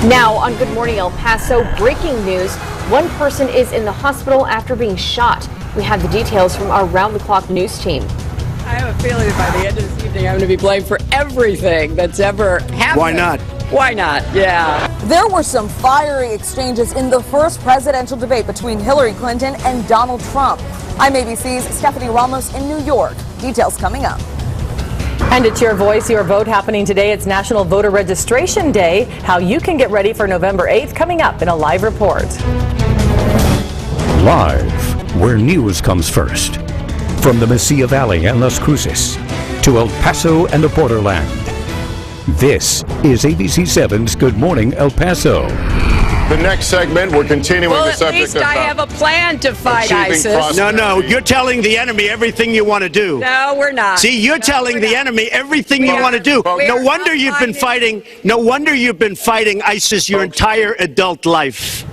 Now on Good Morning El Paso, breaking news. One person is in the hospital after being shot. We have the details from our round-the-clock news team. I have a feeling that by the end of this evening, I'm going to be blamed for everything that's ever happened. Why not? Why not? Yeah. There were some fiery exchanges in the first presidential debate between Hillary Clinton and Donald Trump. I'm ABC's Stephanie Ramos in New York. Details coming up. And it's Your Voice, Your Vote happening today. It's National Voter Registration Day. How you can get ready for November 8th coming up in a live report. Live, where news comes first. From the Mesilla Valley and Las Cruces to El Paso and the borderland. This is ABC7's Good Morning El Paso. The next segment, we're continuing the subject at least I have a plan to fight ISIS. No, you're telling the enemy everything you want to do. No, we're not. See, you're telling the enemy everything you want to do. No wonder you've been fighting. No wonder you've been fighting ISIS your entire adult life.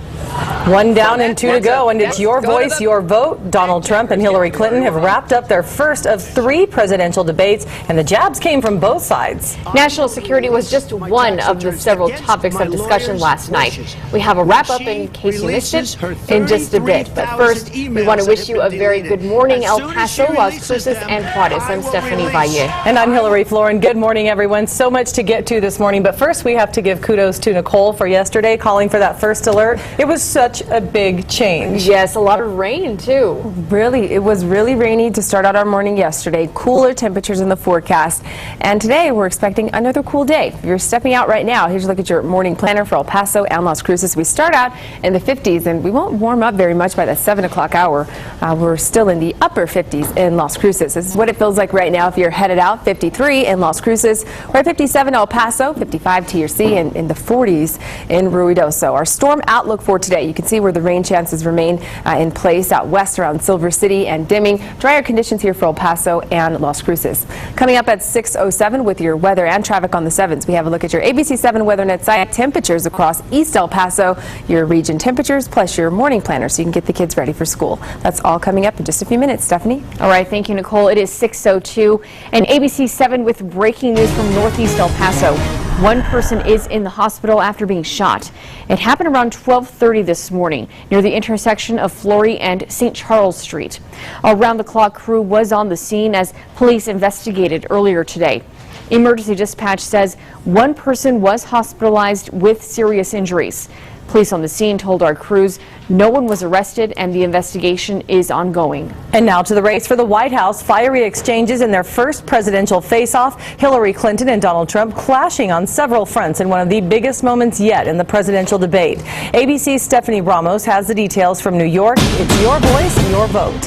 One down and two to go, and it's Your Voice, Your Vote. Donald Trump and Hillary Clinton have wrapped up their first of 3 presidential debates, and the jabs came from both sides. National security was just one of the several topics of discussion last night. We have a wrap-up in case you missed it in just a bit. But first, we want to wish you a very good morning, El Paso, Las Cruces, and Juarez. I'm Stephanie Valle. And I'm Hillary Floren. Good morning, everyone. So much to get to this morning, but first we have to give kudos to Nicole for yesterday, calling for that first alert. It was such a big change. Yes, a lot of rain too. Really, it was really rainy to start out our morning yesterday. Cooler temperatures in the forecast. And today we're expecting another cool day. If you're stepping out right now, here's a look at your morning planner for El Paso and Las Cruces. We start out in the 50s and we won't warm up very much by the 7 o'clock hour. We're still in the upper 50s in Las Cruces. This is what it feels like right now if you're headed out. 53 in Las Cruces. We're at 57 El Paso, 55 TRC, and in the 40s in Ruidoso. Our storm outlook for today, you can see where the rain chances remain in place out west around Silver City and dimming. Drier conditions here for El Paso and Las Cruces. Coming up at 6:07 with your weather and traffic on the 7s. We have a look at your ABC7 WeatherNet site. Temperatures across East El Paso, your region temperatures, plus your morning planner so you can get the kids ready for school. That's all coming up in just a few minutes. Stephanie? All right, thank you, Nicole. It is 6:02 and ABC7 with breaking news from Northeast El Paso. One person is in the hospital after being shot. It happened around 12:30 this morning near the intersection of Floren and St. Charles Street. A round-the-clock crew was on the scene as police investigated earlier today. Emergency dispatch says one person was hospitalized with serious injuries. Police on the scene told our crews no one was arrested and the investigation is ongoing. And now to the race for the White House. Fiery exchanges in their first presidential face-off. Hillary Clinton and Donald Trump clashing on several fronts in one of the biggest moments yet in the presidential debate. ABC's Stephanie Ramos has the details from New York. It's Your Voice, Your Vote.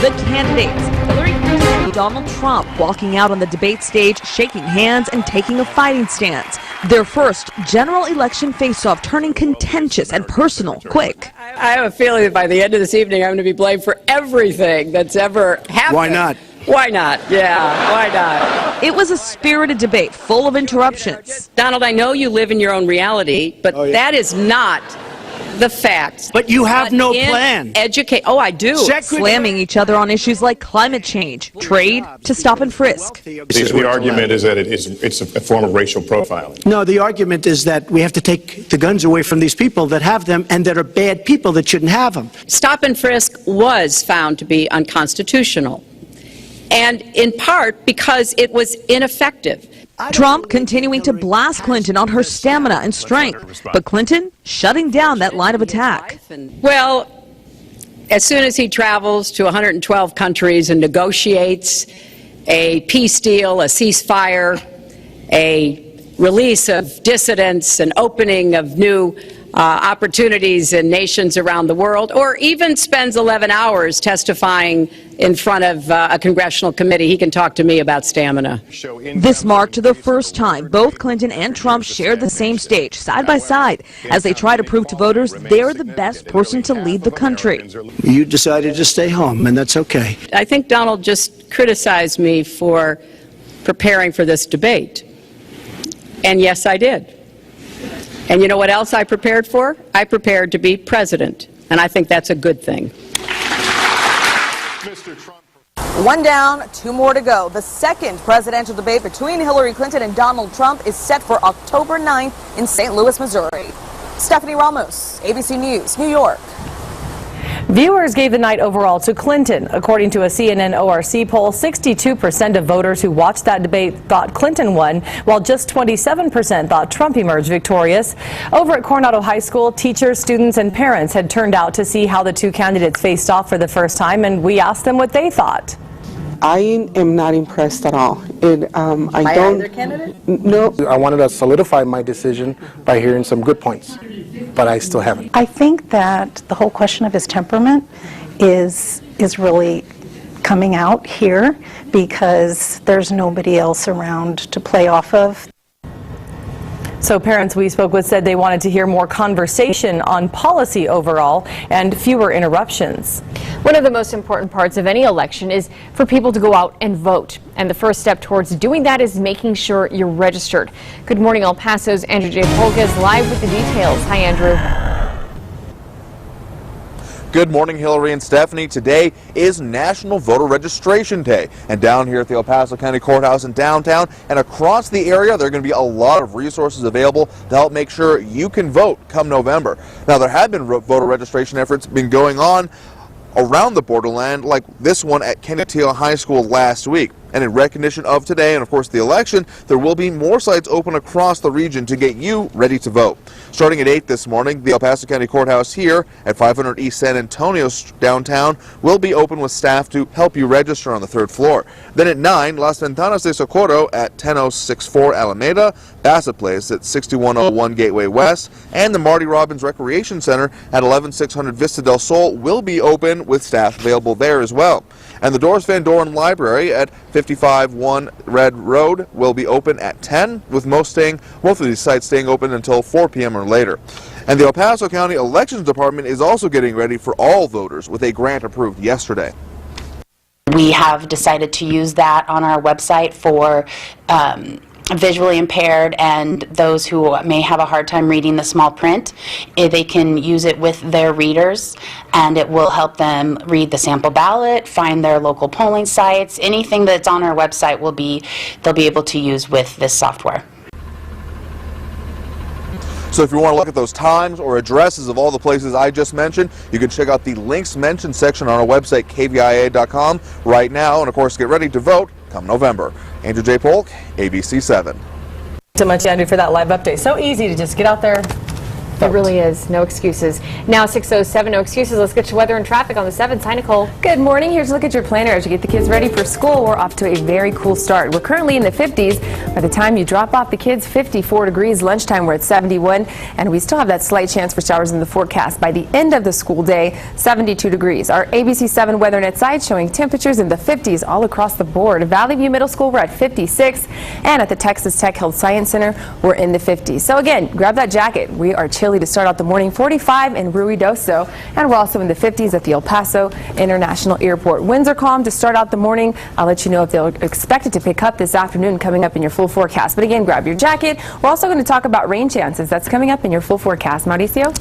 The candidates, Hillary Clinton and Donald Trump, walking out on the debate stage, shaking hands and taking a fighting stance. Their first general election face-off turning contentious and personal quick. I have a feeling that by the end of this evening, I'm going to be blamed for everything that's ever happened. Why not? Why not? Yeah, why not? It was a spirited debate full of interruptions. Donald, I know you live in your own reality, but that is not the facts. But you have no plan. Oh, I do. Slamming each other on issues like climate change, trade, to stop and frisk. The argument is that it's a form of racial profiling. No, the argument is that we have to take the guns away from these people that have them and that are bad people that shouldn't have them. Stop and frisk was found to be unconstitutional, and in part because it was ineffective. Trump continuing to blast Clinton on her stamina and strength, but Clinton shutting down that line of attack. Well, as soon as he travels to 112 countries and negotiates a peace deal, a ceasefire, a release of dissidents, an opening of new opportunities in nations around the world, or even spends 11 hours testifying in front of a congressional committee, he can talk to me about stamina. This marked the first time both Clinton and Trump shared the same stage, side by side, as they try to prove to voters they're the best person to lead the country. You decided to stay home, and that's okay. I think Donald just criticized me for preparing for this debate. And yes, I did. And you know what else I prepared for? I prepared to be president, and I think that's a good thing. One down, two more to go. The second presidential debate between Hillary Clinton and Donald Trump is set for October 9th in St. Louis, Missouri. Stephanie Ramos, ABC News, New York. Viewers gave the night overall to Clinton. According to a CNN ORC poll, 62% of voters who watched that debate thought Clinton won, while just 27% thought Trump emerged victorious. Over at Coronado High School, teachers, students, and parents had turned out to see how the two candidates faced off for the first time, and we asked them what they thought. I am not impressed at all. By either candidate? No. I wanted to solidify my decision by hearing some good points, but I still haven't. I think that the whole question of his temperament is really coming out here because there's nobody else around to play off of. So parents we spoke with said they wanted to hear more conversation on policy overall and fewer interruptions. One of the most important parts of any election is for people to go out and vote. And the first step towards doing that is making sure you're registered. Good morning, El Paso's Andrew J. Polka is live with the details. Hi, Andrew. Good morning, Hillary and Stephanie. Today is National Voter Registration Day. And down here at the El Paso County Courthouse in downtown and across the area, there are going to be a lot of resources available to help make sure you can vote come November. Now, there have been voter registration efforts been going on around the borderland, like this one at Kenneteal High School last week. And in recognition of today and, of course, the election, there will be more sites open across the region to get you ready to vote. Starting at 8 this morning, the El Paso County Courthouse here at 500 East San Antonio downtown will be open with staff to help you register on the 3rd floor. Then at 9, Las Ventanas de Socorro at 10064 Alameda, Bassett Place at 6101 Gateway West, and the Marty Robbins Recreation Center at 11600 Vista del Sol will be open with staff available there as well. And the Doris Van Doren Library at 551 Red Road will be open at 10, with most of these sites staying open until 4 p.m. or later. And the El Paso County Elections Department is also getting ready for all voters with a grant approved yesterday. We have decided to use that on our website for visually impaired and those who may have a hard time reading the small print. They can use it with their readers, and it will help them read the sample ballot, find their local polling sites. Anything that's on our website they'll be able to use with this software. So if you want to look at those times or addresses of all the places I just mentioned, you can check out the links mentioned section on our website, KVIA.com, right now. And of course, get ready to vote come November. Andrew J. Polk, ABC 7. So much, Andrew, for that live update. So easy to just get out there. It really is. No excuses. Now 6:07, no excuses. Let's get to weather and traffic on the 7th. Hi, Nicole. Good morning. Here's a look at your planner as you get the kids ready for school. We're off to a very cool start. We're currently in the 50s. By the time you drop off the kids, 54 degrees. Lunchtime, we're at 71. And we still have that slight chance for showers in the forecast. By the end of the school day, 72 degrees. Our ABC 7 weather net site showing temperatures in the 50s all across the board. Valley View Middle School, we're at 56. And at the Texas Tech Health Science Center, we're in the 50s. So again, grab that jacket. We are chilly to start out the morning. 45 in Ruidoso, and we're also in the 50s at the El Paso International Airport. Winds are calm to start out the morning. I'll let you know if they'll expect it to pick up this afternoon coming up in your full forecast. But again, grab your jacket. We're also going to talk about rain chances. That's coming up in your full forecast. Mauricio?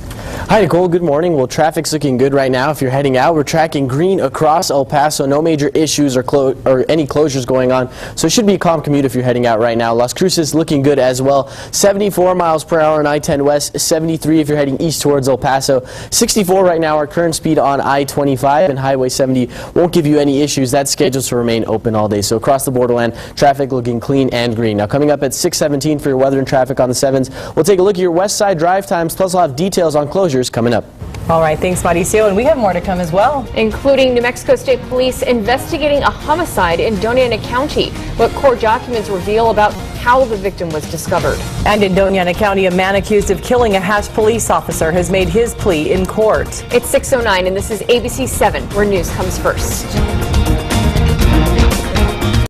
Hi, Nicole. Good morning. Well, traffic's looking good right now. If you're heading out, we're tracking green across El Paso. No major issues or any closures going on. So it should be a calm commute if you're heading out right now. Las Cruces looking good as well. 74 miles per hour on I-10 West, 73 if you're heading east towards El Paso. 64 right now, our current speed on I-25, and Highway 70 won't give you any issues. That's scheduled to remain open all day. So across the borderland, traffic looking clean and green. Now coming up at 6:17 for your weather and traffic on the 7s, we'll take a look at your west side drive times, plus we'll have details on closures coming up. All right, thanks, Mauricio, and we have more to come as well. Including New Mexico State Police investigating a homicide in Doña Ana County. What court documents reveal about how the victim was discovered. And in Doña Ana County, a man accused of killing a Hatch police officer has made his plea in court. It's 6:09, and this is ABC 7, where news comes first.